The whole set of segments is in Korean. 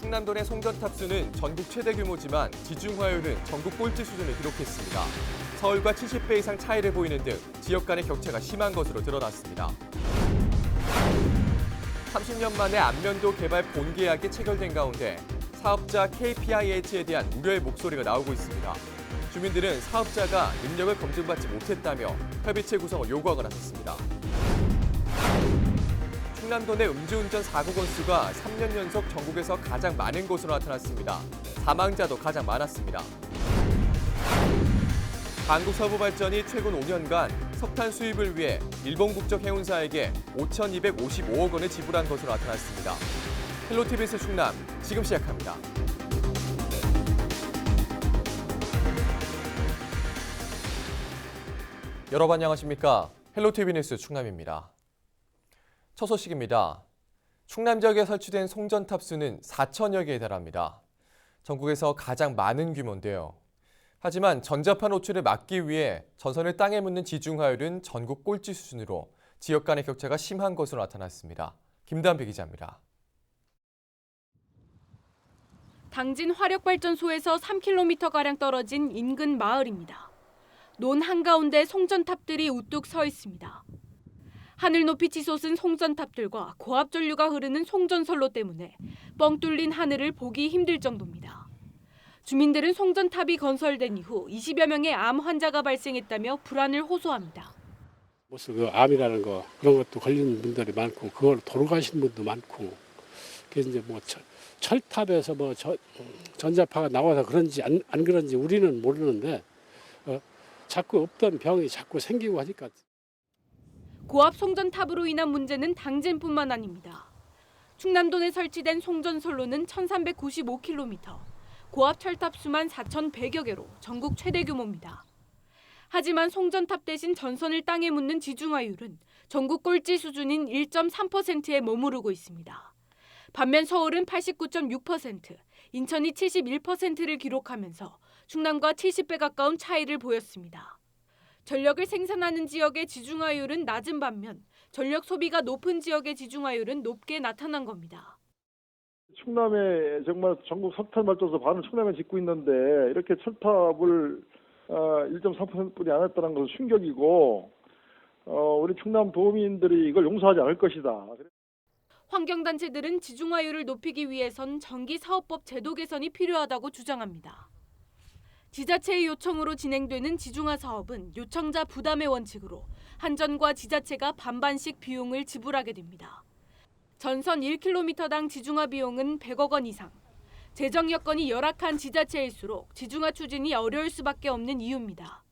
충남도 내 송전 탑수는 전국 최대 규모지만 지중화율은 전국 꼴찌 수준을 기록했습니다. 서울과 70배 이상 차이를 보이는 등 지역 간의 격차가 심한 것으로 드러났습니다. 30년 만에 안면도 개발 본계약이 체결된 가운데 사업자 KPIH에 대한 우려의 목소리가 나오고 있습니다. 주민들은 사업자가 능력을 검증받지 못했다며 협의체 구성을 요구하고 나섰습니다. 충남도 내 음주운전 사고 건수가 3년 연속 전국에서 가장 많은 것으로 나타났습니다. 사망자도 가장 많았습니다. 한국서부발전이 최근 5년간 석탄 수입을 위해 일본 국적 해운사에게 5,255억 원을 지불한 것으로 나타났습니다. 헬로티비스 충남, 지금 시작합니다. 여러분 안녕하십니까? 헬로티비 뉴스 충남입니다. 첫 소식입니다. 충남 지역에 설치된 송전탑 수는 4천여 개에 달합니다. 전국에서 가장 많은 규모인데요. 하지만 전자파 노출을 막기 위해 전선을 땅에 묻는 지중화율은 전국 꼴찌 수준으로 지역 간의 격차가 심한 것으로 나타났습니다. 김단비 기자입니다. 당진 화력발전소에서 3km가량 떨어진 인근 마을입니다. 논 한가운데 송전탑들이 우뚝 서 있습니다. 하늘 높이 치솟은 송전탑들과 고압 전류가 흐르는 송전선로 때문에 뻥 뚫린 하늘을 보기 힘들 정도입니다. 주민들은 송전탑이 건설된 이후 20여 명의 암 환자가 발생했다며 불안을 호소합니다. 무슨 그 암이라는 거 그런 것도 걸리는 분들이 많고 그걸 돌아가신 분도 많고 그래서 이제 뭐 철탑에서 뭐 전자파가 나와서 그런지 안 그런지 우리는 모르는데 자꾸 없던 병이 자꾸 생기고 하니까. 고압 송전탑으로 인한 문제는 당진뿐만 아닙니다. 충남도 내 설치된 송전선로는 1,395km, 고압 철탑 수만 4,100여 개로 전국 최대 규모입니다. 하지만 송전탑 대신 전선을 땅에 묻는 지중화율은 전국 꼴찌 수준인 1.3%에 머무르고 있습니다. 반면 서울은 89.6%, 인천이 71%를 기록하면서 충남과 70배 가까운 차이를 보였습니다. 전력을 생산하는 지역의 지중화율은 낮은 반면 전력 소비가 높은 지역의 지중화율은 높게 나타난 겁니다. 충남에 정말 전국 석탄 발전소 반은 충남에 짓고 있는데 이렇게 철탑을 1.3%뿐이 안 했다는 것은 충격이고 우리 충남 도민들이 이걸 용서하지 않을 것이다. 환경단체들은 지중화율을 높이기 위해선 전기사업법 제도 개선이 필요하다고 주장합니다. 지자체의 요청으로 진행되는 지중화 사업은 요청자 부담의 원칙으로 한전과 지자체가 반반씩 비용을 지불하게 됩니다. 전선 1km당 지중화 비용은 100억 원 이상. 재정 여건이 열악한 지자체일수록 지중화 추진이 어려울 수밖에 없는 이유입니다.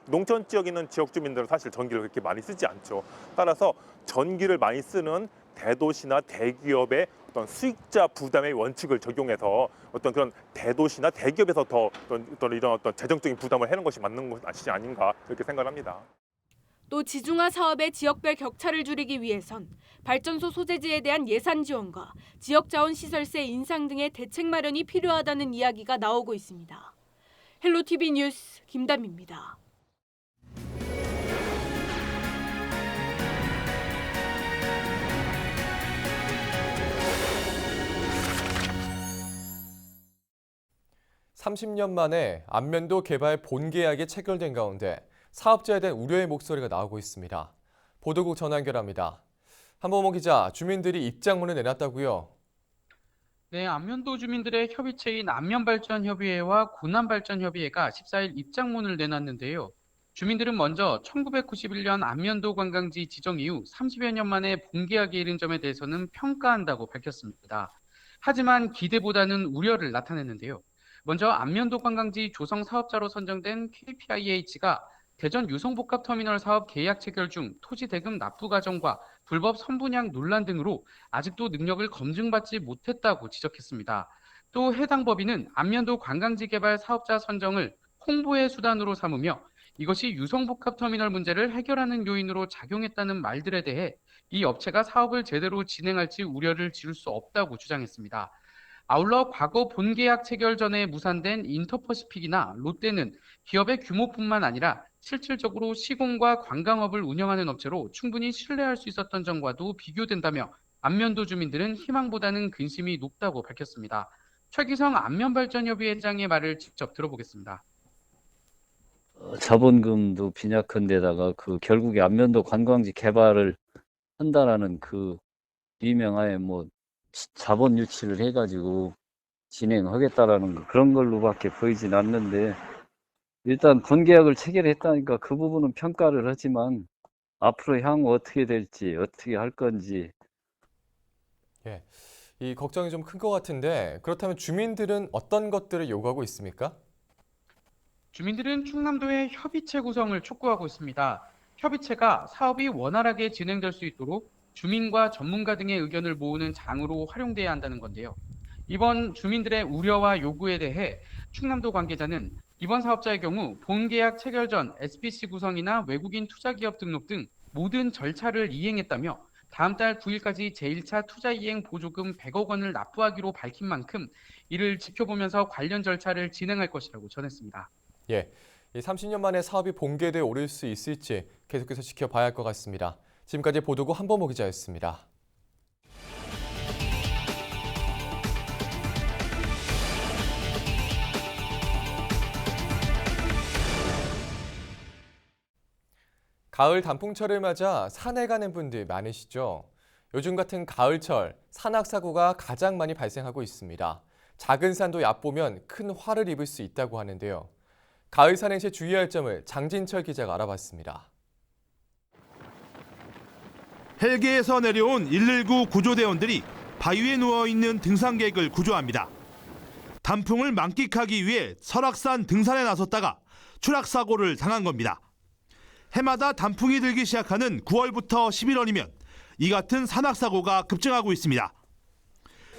농촌 지역에 있는 지역 주민들은 사실 전기를 그렇게 많이 쓰지 않죠. 따라서 전기를 많이 쓰는 대도시나 대기업의 어떤 수익자 부담의 원칙을 적용해서 어떤 그런 대도시나 대기업에서 더 이런 어떤 재정적인 부담을 해는 것이 맞는 것이 아닌가 그렇게 생각합니다. 또 지중화 사업의 지역별 격차를 줄이기 위해선 발전소 소재지에 대한 예산 지원과 지역자원시설세 인상 등의 대책 마련이 필요하다는 이야기가 나오고 있습니다. 헬로티비 뉴스 김담입니다. (30년) 만에 안면도 개발 본계약이 체결된 가운데 사업자에 대한 우려의 목소리가 나오고 있습니다. 보도국 전화 연결합니다. 한범호 기자, 주민들이 입장문을 내놨다고요? 네, 안면도 주민들의 협의체인 안면발전협의회와 군안발전협의회가 14일 입장문을 내놨는데요. 주민들은 먼저 1991년 안면도 관광지 지정 이후 30여 년 만에 본계약에 이른 점에 대해서는 평가한다고 밝혔습니다. 하지만 기대보다는 우려를 나타냈는데요. 먼저 안면도 관광지 조성 사업자로 선정된 KPIH가 대전 유성복합터미널 사업 계약 체결 중 토지 대금 납부 과정과 불법 선분양 논란 등으로 아직도 능력을 검증받지 못했다고 지적했습니다. 또 해당 법인은 안면도 관광지 개발 사업자 선정을 홍보의 수단으로 삼으며 이것이 유성복합터미널 문제를 해결하는 요인으로 작용했다는 말들에 대해 이 업체가 사업을 제대로 진행할지 우려를 지울 수 없다고 주장했습니다. 아울러 과거 본계약 체결 전에 무산된 인터퍼시픽이나 롯데는 기업의 규모뿐만 아니라 실질적으로 시공과 관광업을 운영하는 업체로 충분히 신뢰할 수 있었던 점과도 비교된다며 안면도 주민들은 희망보다는 근심이 높다고 밝혔습니다. 최기성 안면발전협의회장의 말을 직접 들어보겠습니다. 자본금도 빈약한데다가 결국에 안면도 관광지 개발을 한다라는 비명하에 자본 유치를 해가지고 진행하겠다라는 그런 걸로밖에 보이진 않는데, 일단 본계약을 체결했다니까 그 부분은 평가를 하지만 앞으로 향후 어떻게 될지, 어떻게 할 건지. 예, 이 걱정이 좀 큰 것 같은데 그렇다면 주민들은 어떤 것들을 요구하고 있습니까? 주민들은 충남도의 협의체 구성을 촉구하고 있습니다. 협의체가 사업이 원활하게 진행될 수 있도록 주민과 전문가 등의 의견을 모으는 장으로 활용돼야 한다는 건데요. 이번 주민들의 우려와 요구에 대해 충남도 관계자는 이번 사업자의 경우 본계약 체결 전 SPC 구성이나 외국인 투자기업 등록 등 모든 절차를 이행했다며 다음 달 9일까지 제1차 투자이행 보조금 100억 원을 납부하기로 밝힌 만큼 이를 지켜보면서 관련 절차를 진행할 것이라고 전했습니다. 예, 이 30년 만에 사업이 본궤도에 오를 수 있을지 계속해서 지켜봐야 할 것 같습니다. 지금까지 보도국 한범호 기자였습니다. 가을 단풍철을 맞아 산에 가는 분들 많으시죠? 요즘 같은 가을철 산악사고가 가장 많이 발생하고 있습니다. 작은 산도 얕보면 큰 화를 입을 수 있다고 하는데요. 가을 산행 시 주의할 점을 장진철 기자가 알아봤습니다. 헬기에서 내려온 119 구조대원들이 바위에 누워있는 등산객을 구조합니다. 단풍을 만끽하기 위해 설악산 등산에 나섰다가 추락사고를 당한 겁니다. 해마다 단풍이 들기 시작하는 9월부터 11월이면 이 같은 산악사고가 급증하고 있습니다.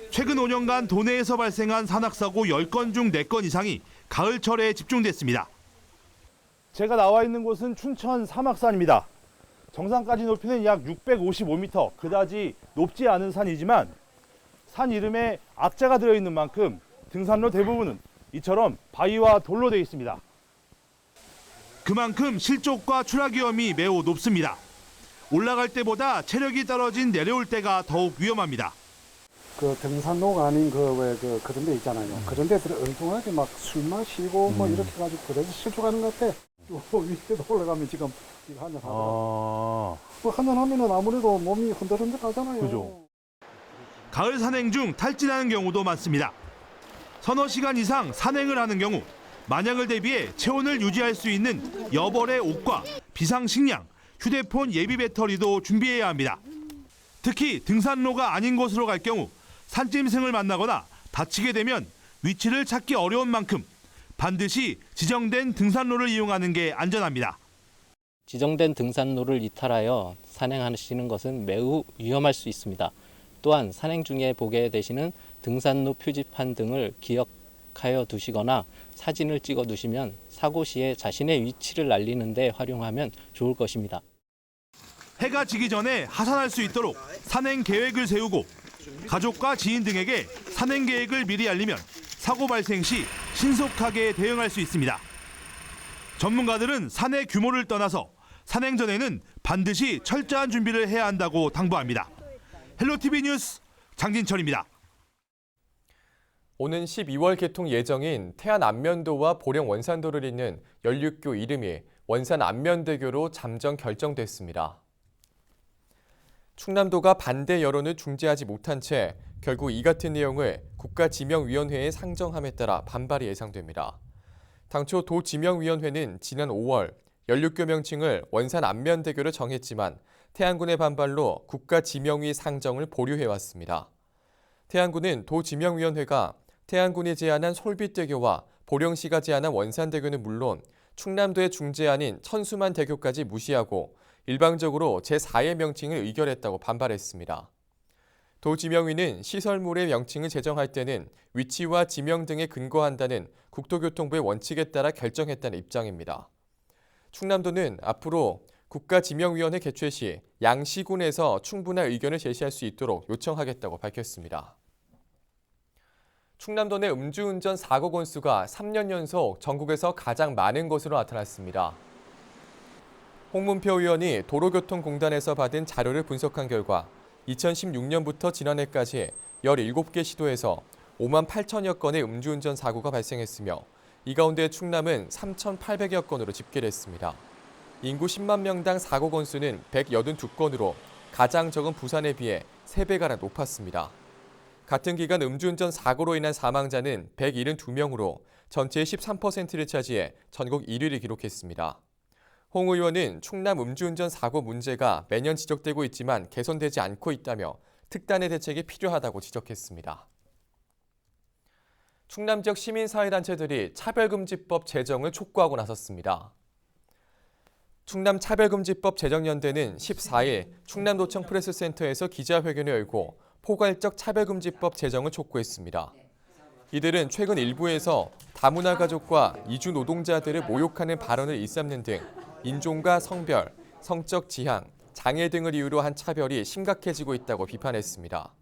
최근 5년간 도내에서 발생한 산악사고 10건 중 4건 이상이 가을철에 집중됐습니다. 제가 나와 있는 곳은 춘천 사막산입니다. 정상까지 높이는 약 655m, 그다지 높지 않은 산이지만 산 이름에 악자가 들어있는 만큼 등산로 대부분은 이처럼 바위와 돌로 되어 있습니다. 그만큼 실족과 추락 위험이 매우 높습니다. 올라갈 때보다 체력이 떨어진 내려올 때가 더욱 위험합니다. 등산로가 아닌 그런 데 있잖아요. 그런 데들 엉뚱하게 막 술 마시고 이렇게 해가지고 그래서 실족하는 것 같아. 위에도 올라가면 지금 한잔 하더라고요. 한잔 하면은 아무래도 몸이 흔들흔들 하잖아요. 그죠. 가을 산행 중 탈진하는 경우도 많습니다. 서너 시간 이상 산행을 하는 경우 만약을 대비해 체온을 유지할 수 있는 여벌의 옷과 비상식량, 휴대폰 예비 배터리도 준비해야 합니다. 특히 등산로가 아닌 곳으로 갈 경우 산짐승을 만나거나 다치게 되면 위치를 찾기 어려운 만큼 반드시 지정된 등산로를 이용하는 게 안전합니다. 지정된 등산로를 이탈하여 산행하시는 것은 매우 위험할 수 있습니다. 또한 산행 중에 보게 되시는 등산로 표지판 등을 기억하여 두시거나 사진을 찍어 두시면 사고 시에 자신의 위치를 알리는 데 활용하면 좋을 것입니다. 해가 지기 전에 하산할 수 있도록 산행 계획을 세우고 가족과 지인 등에게 산행 계획을 미리 알리면 사고 발생 시 신속하게 대응할 수 있습니다. 전문가들은 산의 규모를 떠나서 산행 전에는 반드시 철저한 준비를 해야 한다고 당부합니다. 헬로티비 뉴스 장진철입니다. 오는 12월 개통 예정인 태안 안면도와 보령 원산도를 잇는 연륙교 이름이 원산 안면대교로 잠정 결정됐습니다. 충남도가 반대 여론을 중재하지 못한 채 결국 이 같은 내용을 국가지명위원회에 상정함에 따라 반발이 예상됩니다. 당초 도지명위원회는 지난 5월 연륙교 명칭을 원산 안면대교로 정했지만 태안군의 반발로 국가지명위 상정을 보류해왔습니다. 태안군은 도지명위원회가 태안군이 제안한 솔빛대교와 보령시가 제안한 원산대교는 물론 충남도의 중재안인 천수만대교까지 무시하고 일방적으로 제4의 명칭을 의결했다고 반발했습니다. 도지명위는 시설물의 명칭을 제정할 때는 위치와 지명 등에 근거한다는 국토교통부의 원칙에 따라 결정했다는 입장입니다. 충남도는 앞으로 국가지명위원회 개최 시 양시군에서 충분한 의견을 제시할 수 있도록 요청하겠다고 밝혔습니다. 충남도 내 음주운전 사고 건수가 3년 연속 전국에서 가장 많은 것으로 나타났습니다. 홍문표 의원이 도로교통공단에서 받은 자료를 분석한 결과 2016년부터 지난해까지 17개 시도에서 5만 8천여 건의 음주운전 사고가 발생했으며 이 가운데 충남은 3,800여 건으로 집계됐습니다. 인구 10만 명당 사고 건수는 182건으로 가장 적은 부산에 비해 3배가량 높았습니다. 같은 기간 음주운전 사고로 인한 사망자는 172명으로 전체의 13%를 차지해 전국 1위를 기록했습니다. 홍 의원은 충남 음주운전 사고 문제가 매년 지적되고 있지만 개선되지 않고 있다며 특단의 대책이 필요하다고 지적했습니다. 충남 지역 시민사회단체들이 차별금지법 제정을 촉구하고 나섰습니다. 충남 차별금지법 제정연대는 14일 충남도청 프레스센터에서 기자회견을 열고 포괄적 차별금지법 제정을 촉구했습니다. 이들은 최근 일부에서 다문화 가족과 이주 노동자들을 모욕하는 발언을 일삼는 등 인종과 성별, 성적 지향, 장애 등을 이유로 한 차별이 심각해지고 있다고 비판했습니다.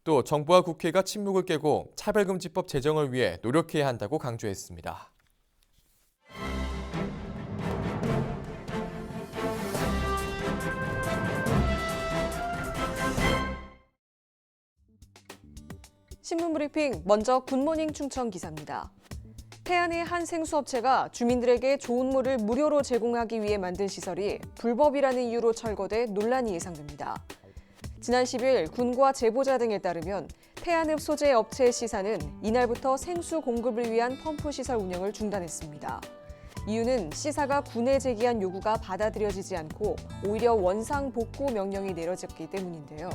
또 정부와 국회가 침묵을 깨고 차별금지법 제정을 위해 노력해야 한다고 강조했습니다. 신문 브리핑 먼저 굿모닝 충청 기사입니다. 태안의 한 생수업체가 주민들에게 좋은 물을 무료로 제공하기 위해 만든 시설이 불법이라는 이유로 철거돼 논란이 예상됩니다. 지난 10일 군과 제보자 등에 따르면 태안읍 소재 업체의 시사는 이날부터 생수 공급을 위한 펌프 시설 운영을 중단했습니다. 이유는 시사가 군에 제기한 요구가 받아들여지지 않고 오히려 원상 복구 명령이 내려졌기 때문인데요.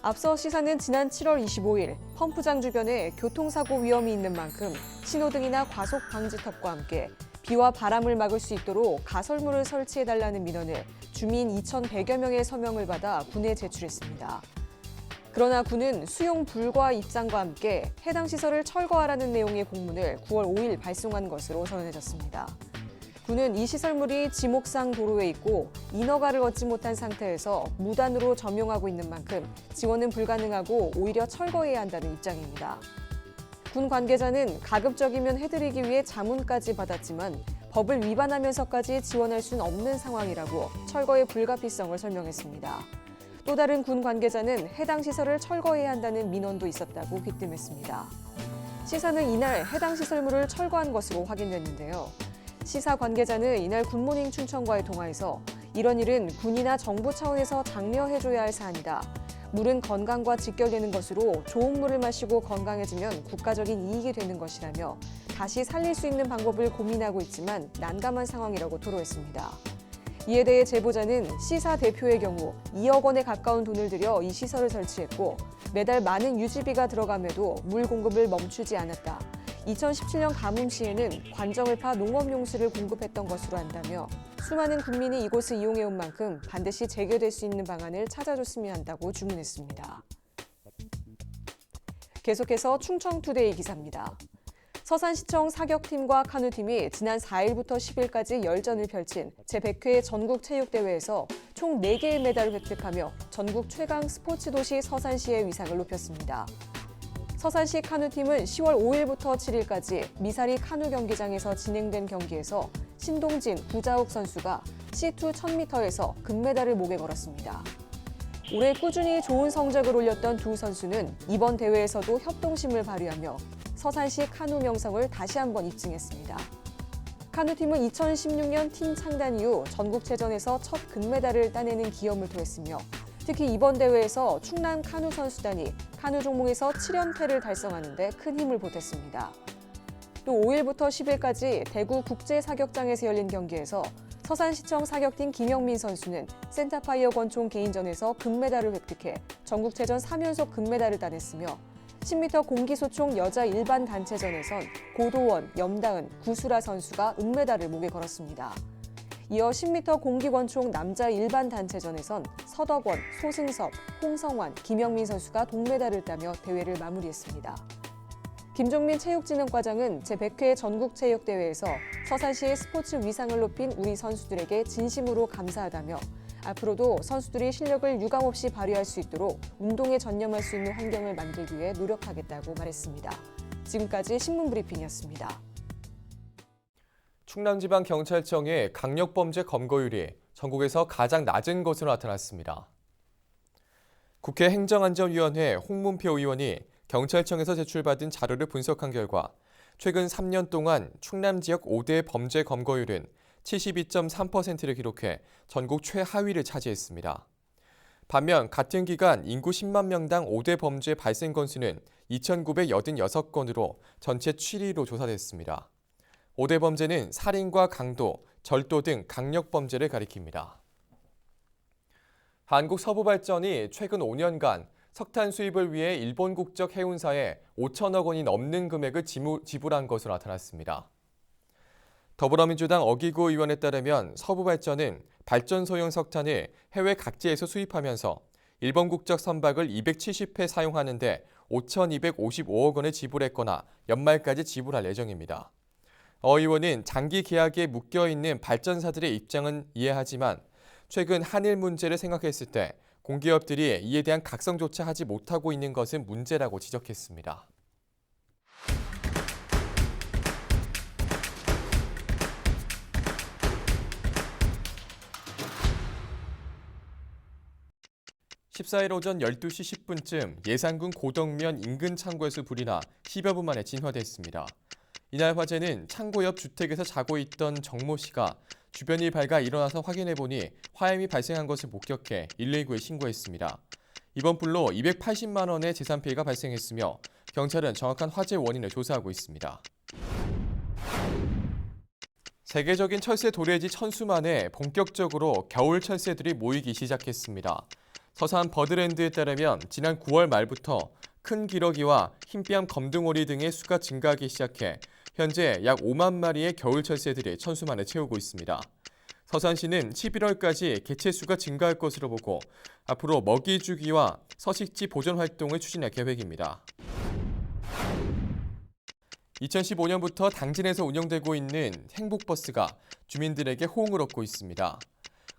앞서 시사는 지난 7월 25일 펌프장 주변에 교통사고 위험이 있는 만큼 신호등이나 과속 방지턱과 함께 비와 바람을 막을 수 있도록 가설물을 설치해달라는 민원을 주민 2,100여 명의 서명을 받아 군에 제출했습니다. 그러나 군은 수용 불가 입장과 함께 해당 시설을 철거하라는 내용의 공문을 9월 5일 발송한 것으로 전해졌습니다. 군은 이 시설물이 지목상 도로에 있고 인허가를 얻지 못한 상태에서 무단으로 점용하고 있는 만큼 지원은 불가능하고 오히려 철거해야 한다는 입장입니다. 군 관계자는 가급적이면 해드리기 위해 자문까지 받았지만 법을 위반하면서까지 지원할 수는 없는 상황이라고 철거의 불가피성을 설명했습니다. 또 다른 군 관계자는 해당 시설을 철거해야 한다는 민원도 있었다고 귀띔했습니다. 시사는 이날 해당 시설물을 철거한 것으로 확인됐는데요. 시사 관계자는 이날 굿모닝 충청과의 통화에서 이런 일은 군이나 정부 차원에서 장려해줘야 할 사안이다. 물은 건강과 직결되는 것으로 좋은 물을 마시고 건강해지면 국가적인 이익이 되는 것이라며 다시 살릴 수 있는 방법을 고민하고 있지만 난감한 상황이라고 토로했습니다. 이에 대해 제보자는 시사 대표의 경우 2억 원에 가까운 돈을 들여 이 시설을 설치했고 매달 많은 유지비가 들어감에도 물 공급을 멈추지 않았다. 2017년 가뭄 시에는 관정을 파 농업용수를 공급했던 것으로 안다며 수많은 국민이 이곳을 이용해온 만큼 반드시 재개될 수 있는 방안을 찾아줬으면 한다고 주문했습니다. 계속해서 충청투데이 기사입니다. 서산시청 사격팀과 카누팀이 지난 4일부터 10일까지 열전을 펼친 제100회 전국체육대회에서 총 4개의 메달을 획득하며 전국 최강 스포츠 도시 서산시의 위상을 높였습니다. 서산시 카누팀은 10월 5일부터 7일까지 미사리 카누 경기장에서 진행된 경기에서 신동진, 구자욱 선수가 C2 1000m에서 금메달을 목에 걸었습니다. 올해 꾸준히 좋은 성적을 올렸던 두 선수는 이번 대회에서도 협동심을 발휘하며 서산시 카누 명성을 다시 한번 입증했습니다. 카누팀은 2016년 팀 창단 이후 전국체전에서 첫 금메달을 따내는 기염을 토했으며 특히 이번 대회에서 충남 카누 선수단이 카누 종목에서 7연패를 달성하는 데 큰 힘을 보탰습니다. 또 5일부터 10일까지 대구 국제사격장에서 열린 경기에서 서산시청 사격팀 김영민 선수는 센터파이어 권총 개인전에서 금메달을 획득해 전국체전 3연속 금메달을 따냈으며 10m 공기소총 여자 일반 단체전에선 고도원, 염다은, 구수라 선수가 은메달을 목에 걸었습니다. 이어 10m 공기권총 남자 일반 단체전에선 서덕원, 소승섭, 홍성환, 김영민 선수가 동메달을 따며 대회를 마무리했습니다. 김종민 체육진흥과장은 제100회 전국체육대회에서 서산시의 스포츠 위상을 높인 우리 선수들에게 진심으로 감사하다며 앞으로도 선수들이 실력을 유감없이 발휘할 수 있도록 운동에 전념할 수 있는 환경을 만들기 위해 노력하겠다고 말했습니다. 지금까지 신문브리핑이었습니다. 충남지방경찰청의 강력범죄 검거율이 전국에서 가장 낮은 것으로 나타났습니다. 국회 행정안전위원회 홍문표 의원이 경찰청에서 제출받은 자료를 분석한 결과 최근 3년 동안 충남 지역 5대 범죄 검거율은 72.3%를 기록해 전국 최하위를 차지했습니다. 반면 같은 기간 인구 10만 명당 5대 범죄 발생 건수는 2,986건으로 전체 7위로 조사됐습니다. 5대 범죄는 살인과 강도, 절도 등 강력범죄를 가리킵니다. 한국서부발전이 최근 5년간 석탄 수입을 위해 일본 국적 해운사에 5천억 원이 넘는 금액을 지불한 것으로 나타났습니다. 더불어민주당 어기구 의원에 따르면 서부발전은 발전소용 석탄을 해외 각지에서 수입하면서 일본 국적 선박을 270회 사용하는 데 5,255억 원을 지불했거나 연말까지 지불할 예정입니다. 어 의원은 장기 계약에 묶여있는 발전사들의 입장은 이해하지만 최근 한일 문제를 생각했을 때 공기업들이 이에 대한 각성조차 하지 못하고 있는 것은 문제라고 지적했습니다. (14일) 오전 12시 10분쯤 예산군 고덕면 인근 창고에서 불이 나 10여 분 만에 진화됐습니다. 이날 화재는 창고 옆 주택에서 자고 있던 정모 씨가 주변이 밝아 일어나서 확인해보니 화염이 발생한 것을 목격해 119에 신고했습니다. 이번 불로 280만 원의 재산 피해가 발생했으며 경찰은 정확한 화재 원인을 조사하고 있습니다. 세계적인 철새 도래지 천수만에 본격적으로 겨울 철새들이 모이기 시작했습니다. 서산 버드랜드에 따르면 지난 9월 말부터 큰 기러기와 흰뺨 검둥오리 등의 수가 증가하기 시작해 현재 약 5만 마리의 겨울 철새들이 천수만을 채우고 있습니다. 서산시는 11월까지 개체 수가 증가할 것으로 보고 앞으로 먹이 주기와 서식지 보존 활동을 추진할 계획입니다. 2015년부터 당진에서 운영되고 있는 행복버스가 주민들에게 호응을 얻고 있습니다.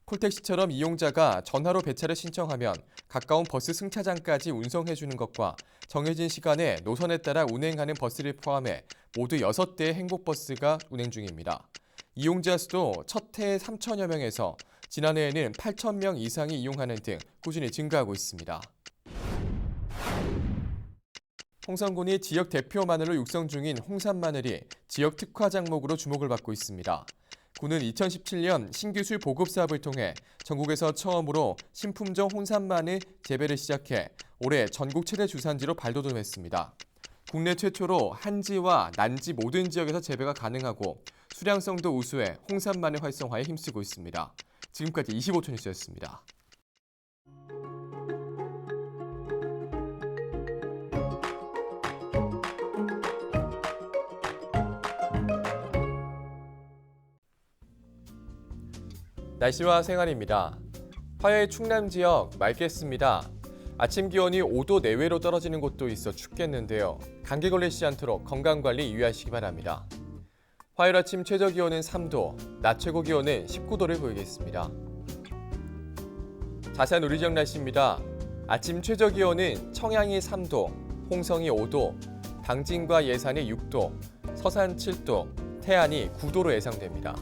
콜택시처럼 이용자가 전화로 배차를 신청하면 가까운 버스 승차장까지 운송해주는 것과 정해진 시간에 노선에 따라 운행하는 버스를 포함해 모두 6대의 행복버스가 운행 중입니다. 이용자 수도 첫 해에 3천여 명에서 지난해에는 8천 명 이상이 이용하는 등 꾸준히 증가하고 있습니다. 홍성군이 지역 대표 마늘로 육성 중인 홍산 마늘이 지역 특화 작목으로 주목을 받고 있습니다. 군은 2017년 신기술 보급 사업을 통해 전국에서 처음으로 신품종 홍산 마늘 재배를 시작해 올해 전국 최대 주산지로 발돋움했습니다. 국내 최초로 한지와 난지 모든 지역에서 재배가 가능하고 수량성도 우수해 홍산 마늘 활성화에 힘쓰고 있습니다. 지금까지 25초 뉴스였습니다. 날씨와 생활입니다. 화요일 충남 지역 맑겠습니다. 아침 기온이 5도 내외로 떨어지는 곳도 있어 춥겠는데요. 감기 걸리지 않도록 건강관리 유의하시기 바랍니다. 화요일 아침 최저 기온은 3도, 낮 최고 기온은 19도를 보이겠습니다. 자세한 우리 지역 날씨입니다. 아침 최저 기온은 청양이 3도, 홍성이 5도, 당진과 예산이 6도, 서산 7도, 태안이 9도로 예상됩니다.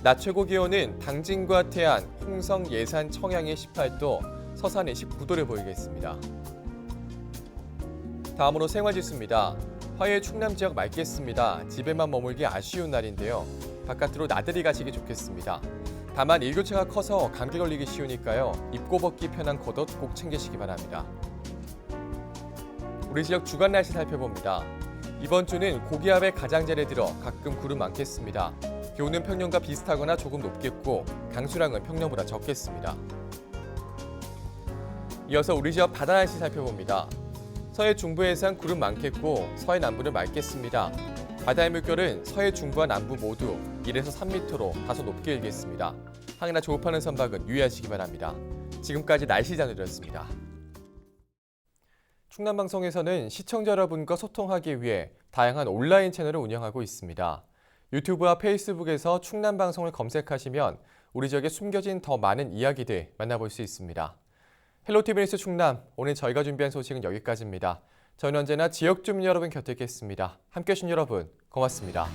낮 최고 기온은 당진과 태안, 홍성, 예산, 청양이 18도, 서산이 19도를 보이겠습니다. 다음으로 생활지수입니다. 화요일 충남 지역 맑겠습니다. 집에만 머물기 아쉬운 날인데요. 바깥으로 나들이 가시기 좋겠습니다. 다만 일교차가 커서 감기 걸리기 쉬우니까요. 입고 벗기 편한 겉옷 꼭 챙기시기 바랍니다. 우리 지역 주간 날씨 살펴봅니다. 이번 주는 고기압의 가장자리에 들어 가끔 구름 많겠습니다. 기온은 평년과 비슷하거나 조금 높겠고 강수량은 평년보다 적겠습니다. 이어서 우리 지역 바다 날씨 살펴봅니다. 서해 중부 해상 구름 많겠고 서해 남부는 맑겠습니다. 바다의 물결은 서해 중부와 남부 모두 1에서 3m로 다소 높게 일겠습니다. 항해나 조업하는 선박은 유의하시기 바랍니다. 지금까지 날씨 전해드렸습니다. 충남방송에서는 시청자 여러분과 소통하기 위해 다양한 온라인 채널을 운영하고 있습니다. 유튜브와 페이스북에서 충남방송을 검색하시면 우리 지역에 숨겨진 더 많은 이야기들 만나볼 수 있습니다. 헬로티비 뉴스 충남, 오늘 저희가 준비한 소식은 여기까지입니다. 저는 언제나 지역 주민 여러분 곁에 있겠습니다. 함께해 주신 여러분 고맙습니다.